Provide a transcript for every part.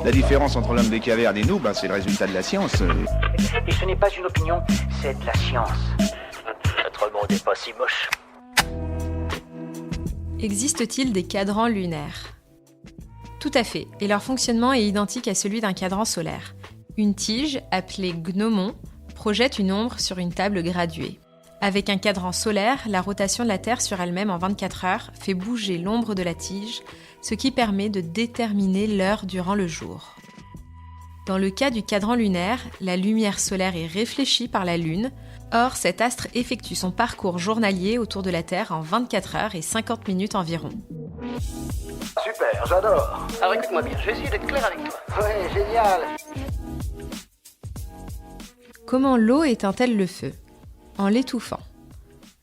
La différence entre l'homme des cavernes et nous, c'est le résultat de la science. Et ce n'est pas une opinion, c'est de la science. Notre monde n'est pas si moche. Existe-t-il des cadrans lunaires ? Tout à fait, et leur fonctionnement est identique à celui d'un cadran solaire. Une tige, appelée gnomon, projette une ombre sur une table graduée. Avec un cadran solaire, la rotation de la Terre sur elle-même en 24 heures fait bouger l'ombre de la tige, ce qui permet de déterminer l'heure durant le jour. Dans le cas du cadran lunaire, la lumière solaire est réfléchie par la Lune. Or, cet astre effectue son parcours journalier autour de la Terre en 24 heures et 50 minutes environ. Super, j'adore. Alors écoute-moi bien, je vais essayer d'être clair avec toi. Ouais, génial. Comment l'eau éteint-elle le feu ? En l'étouffant.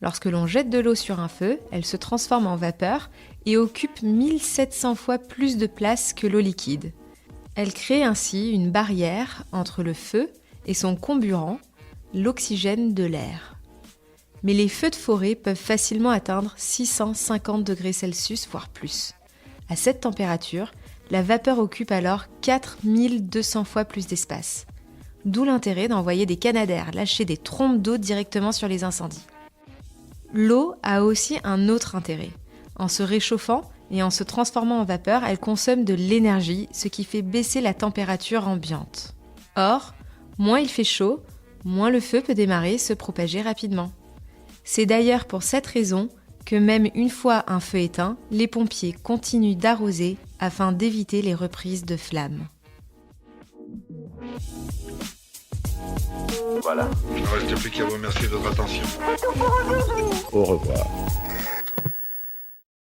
Lorsque l'on jette de l'eau sur un feu, elle se transforme en vapeur et occupe 1700 fois plus de place que l'eau liquide. Elle crée ainsi une barrière entre le feu et son comburant, l'oxygène de l'air. Mais les feux de forêt peuvent facilement atteindre 650 degrés Celsius, voire plus. À cette température, la vapeur occupe alors 4200 fois plus d'espace. D'où l'intérêt d'envoyer des canadaires lâcher des trompes d'eau directement sur les incendies. L'eau a aussi un autre intérêt. En se réchauffant et en se transformant en vapeur, elle consomme de l'énergie, ce qui fait baisser la température ambiante. Or, moins il fait chaud, moins le feu peut démarrer et se propager rapidement. C'est d'ailleurs pour cette raison que même une fois un feu éteint, les pompiers continuent d'arroser afin d'éviter les reprises de flammes. Voilà. Il ne reste plus qu'à vous remercier de votre attention. Au revoir.